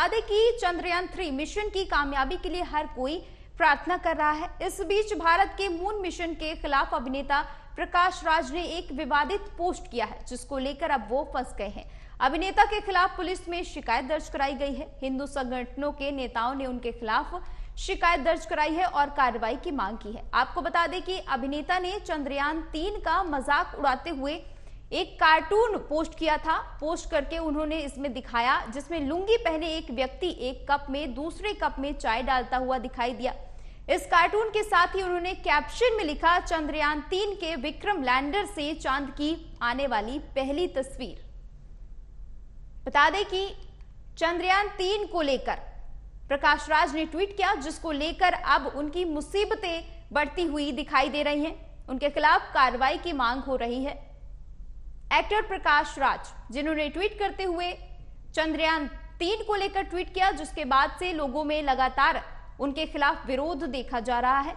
बता दें कि चंद्रयान 3 मिशन की कामयाबी के लिए हर कोई प्रार्थना कर रहा है। इस बीच भारत के मून मिशन के खिलाफ अभिनेता प्रकाश राज ने एक विवादित पोस्ट किया है, जिसको लेकर अब वो फंस गए हैं। अभिनेता के खिलाफ पुलिस में शिकायत दर्ज कराई गई है। हिंदू संगठनों के नेताओं ने उनके खिलाफ शिकायत दर्ज कराई है और कार्रवाई की मांग की है। आपको बता दें कि अभिनेता ने चंद्रयान 3 का मजाक उड़ाते हुए एक कार्टून पोस्ट किया था। पोस्ट करके उन्होंने इसमें दिखाया, जिसमें लुंगी पहने एक व्यक्ति एक कप में दूसरे कप में चाय डालता हुआ दिखाई दिया। इस कार्टून के साथ ही उन्होंने कैप्शन में लिखा, चंद्रयान 3 के विक्रम लैंडर से चांद की आने वाली पहली तस्वीर। बता दें कि चंद्रयान 3 को लेकर प्रकाश राज ने ट्वीट किया, जिसको लेकर अब उनकी मुसीबतें बढ़ती हुई दिखाई दे रही हैं। उनके खिलाफ कार्रवाई की मांग हो रही है। एक्टर प्रकाश राज, जिन्होंने ट्वीट करते हुए चंद्रयान 3 को लेकर ट्वीट किया, जिसके बाद से लोगों में लगातार उनके खिलाफ विरोध देखा जा रहा है।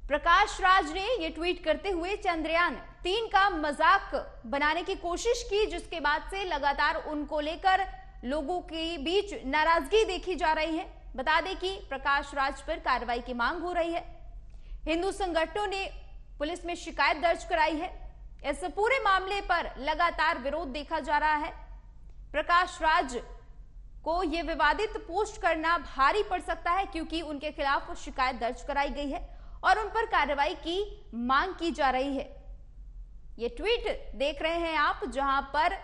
प्रकाश राज ने यह ट्वीट करते हुए चंद्रयान 3 का मजाक बनाने की कोशिश की, जिसके बाद से लगातार उनको लेकर लोगों के बीच नाराजगी देखी जा रही है। बता दें कि प्रकाश राज पर कार्रवाई की मांग हो रही है। हिंदू संगठनों ने पुलिस में शिकायत दर्ज कराई है। इस पूरे मामले पर लगातार विरोध देखा जा रहा है। प्रकाश राज को यह विवादित पोस्ट करना भारी पड़ सकता है, क्योंकि उनके खिलाफ शिकायत दर्ज कराई गई है और उन पर कार्रवाई की मांग की जा रही है। ये ट्वीट देख रहे हैं आप, जहां पर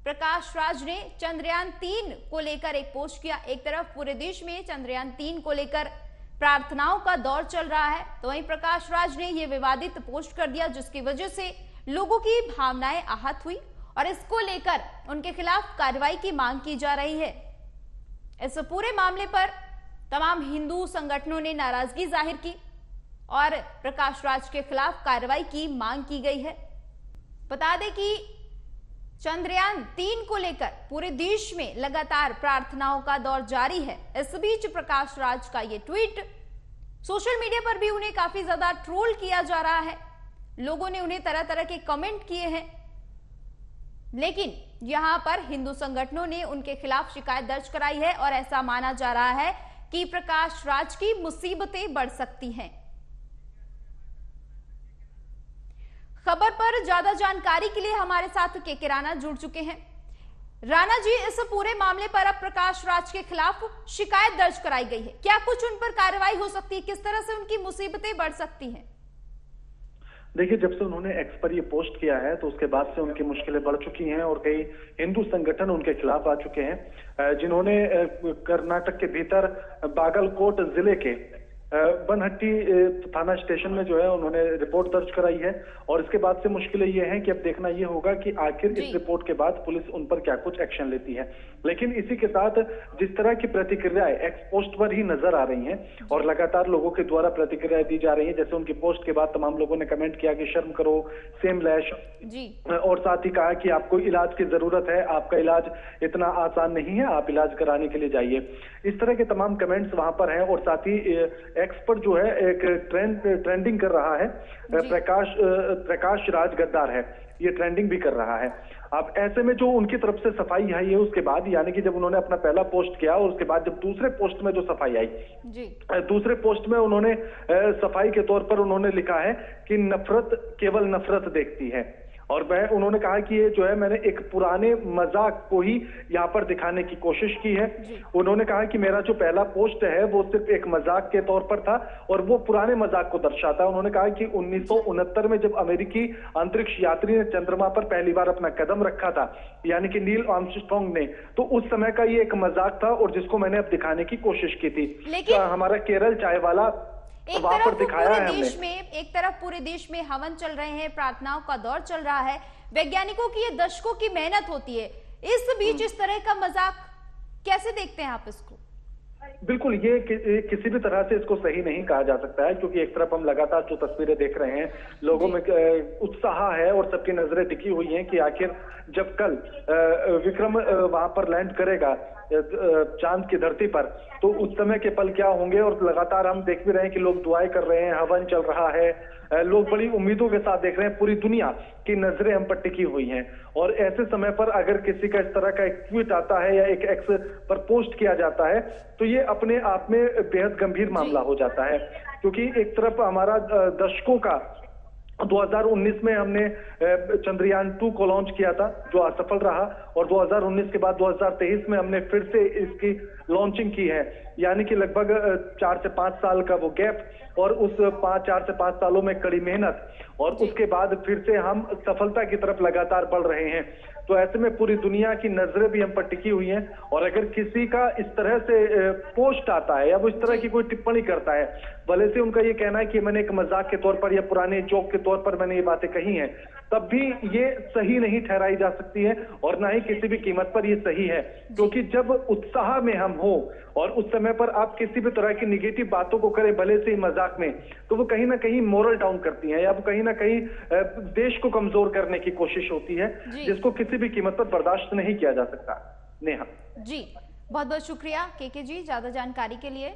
प्रकाश राज ने चंद्रयान 3 को लेकर एक पोस्ट किया। एक तरफ पूरे देश में चंद्रयान 3 को लेकर प्रार्थनाओं का दौर चल रहा है, तो वहीं प्रकाश राज ने यह विवादित पोस्ट कर दिया, जिसकी वजह से लोगों की भावनाएं आहत हुई और इसको लेकर उनके खिलाफ कार्रवाई की मांग की जा रही है। इस पूरे मामले पर तमाम हिंदू संगठनों ने नाराजगी जाहिर की और प्रकाश राज के खिलाफ कार्रवाई की मांग की गई है। बता दें कि चंद्रयान 3 को लेकर पूरे देश में लगातार प्रार्थनाओं का दौर जारी है। इस बीच प्रकाश राज का ये ट्वीट सोशल मीडिया पर भी उन्हें काफी ज्यादा ट्रोल किया जा रहा है। लोगों ने उन्हें तरह तरह के कमेंट किए हैं, लेकिन यहां पर हिंदू संगठनों ने उनके खिलाफ शिकायत दर्ज कराई है और ऐसा माना जा रहा है कि प्रकाश राज की मुसीबतें बढ़ सकती हैं। खबर पर ज्यादा जानकारी के लिए हमारे साथ के राणा जुड़ चुके हैं। राणा जी, इस पूरे मामले पर अब प्रकाश राज के खिलाफ शिकायत दर्ज कराई गई है, क्या कुछ उन पर कार्रवाई हो सकती है? किस तरह से उनकी मुसीबतें बढ़ सकती हैं? देखिए, जब से उन्होंने एक्स पर ये पोस्ट किया है तो उसके बाद से उनकी मुश्किलें बढ़ चुकी हैं और कई हिंदू संगठन उनके खिलाफ आ चुके हैं, जिन्होंने कर्नाटक के भीतर बागलकोट जिले के बनहट्टी थाना स्टेशन में जो है उन्होंने रिपोर्ट दर्ज कराई है। और इसके बाद से मुश्किलें ये हैं कि अब देखना ये होगा कि आखिर इस रिपोर्ट के बाद पुलिस उन पर क्या कुछ एक्शन लेती है। लेकिन इसी के साथ जिस तरह की प्रतिक्रियाएं एक्स पोस्ट पर ही नजर आ रही हैं और लगातार लोगों के द्वारा प्रतिक्रियाएं दी जा रही है, जैसे उनकी पोस्ट के बाद तमाम लोगों ने कमेंट किया कि शर्म करो, सेम लैश, और साथ ही कहा कि आपको इलाज की जरूरत है, आपका इलाज इतना आसान नहीं है, आप इलाज कराने के लिए जाइए। इस तरह के तमाम कमेंट्स वहां पर हैं और साथ ही एक्स पर जो है एक ट्रेंडिंग कर रहा है, प्रकाश राज गद्दार है, ये ट्रेंडिंग भी कर रहा है। अब ऐसे में जो उनकी तरफ से सफाई आई है उसके बाद, यानी कि जब उन्होंने अपना पहला पोस्ट किया और उसके बाद जब दूसरे पोस्ट में जो सफाई आई, दूसरे पोस्ट में उन्होंने सफाई के तौर पर उन्होंने लिखा है कि नफरत केवल नफरत देखती है। और उन्होंने कहा कि ये जो है मैंने एक पुराने मजाक को ही यहाँ पर दिखाने की कोशिश की है। उन्होंने कहा कि मेरा जो पहला पोस्ट है वो सिर्फ एक मजाक के तौर पर था और वो पुराने मजाक को दर्शाता है। उन्होंने कहा कि 1969 में जब अमेरिकी अंतरिक्ष यात्री ने चंद्रमा पर पहली बार अपना कदम रखा था, यानी कि नील आर्मस्ट्रांग ने, तो उस समय का ये एक मजाक था और जिसको मैंने अब दिखाने की कोशिश की थी। लेकिन हमारा केरल चाय वाला एक तरफ एक तरफ पूरे देश में हवन चल रहे हैं, प्रार्थनाओं का दौर चल रहा है, वैज्ञानिकों की ये दशकों की मेहनत होती है, इस बीच इस तरह का मजाक कैसे देखते हैं आप इसको? बिल्कुल, ये किसी भी तरह से इसको सही नहीं कहा जा सकता है, क्योंकि एक तरफ हम लगातार जो तस्वीरें देख रहे हैं, लोगों में उत्साह है और सबकी नजरें टिकी हुई हैं कि आखिर जब कल विक्रम वहां पर लैंड करेगा चांद की धरती पर, तो उस समय के पल क्या होंगे। और लगातार हम देख भी रहे हैं कि लोग दुआएं कर रहे हैं, हवन चल रहा है लोग बड़ी उम्मीदों के साथ देख रहे हैं। पूरी दुनिया की नजरें हम पर टिकी हुई हैं और ऐसे समय पर अगर किसी का इस तरह का एक ट्वीट आता है या एक एक्स पर पोस्ट किया जाता है तो ये अपने आप में बेहद गंभीर मामला हो जाता है, क्योंकि एक तरफ हमारा दशकों का 2019 में हमने चंद्रयान 2 को लॉन्च किया था जो असफल रहा, और 2019 के बाद 2023 में हमने फिर से इसकी लॉन्चिंग की है, यानी कि लगभग 4 से 5 साल का वो गैप और उस 4 से 5 सालों में कड़ी मेहनत और उसके बाद फिर से हम सफलता की तरफ लगातार बढ़ रहे हैं। तो ऐसे में पूरी दुनिया की नजरें भी हम पर टिकी हुई हैं और अगर किसी का इस तरह से पोस्ट आता है या वो इस तरह की कोई टिप्पणी करता है, भले से उनका ये कहना है कि मैंने एक मजाक के तौर पर या पुराने जोक के तौर पर मैंने ये बातें कही हैं, तब भी ये सही नहीं ठहराई जा सकती है और ना ही किसी भी कीमत पर ये सही है, क्योंकि जब उत्साह में हम हो और उस समय पर आप किसी भी तरह की निगेटिव बातों को करें भले से ही मजाक में, तो वो कहीं ना कहीं मोरल डाउन करती हैं या वो कहीं ना कहीं देश को कमजोर करने की कोशिश होती है, जिसको किसी भी कीमत पर बर्दाश्त नहीं किया जा सकता। नेहा जी, बहुत बहुत शुक्रिया केके जी ज्यादा जानकारी के लिए।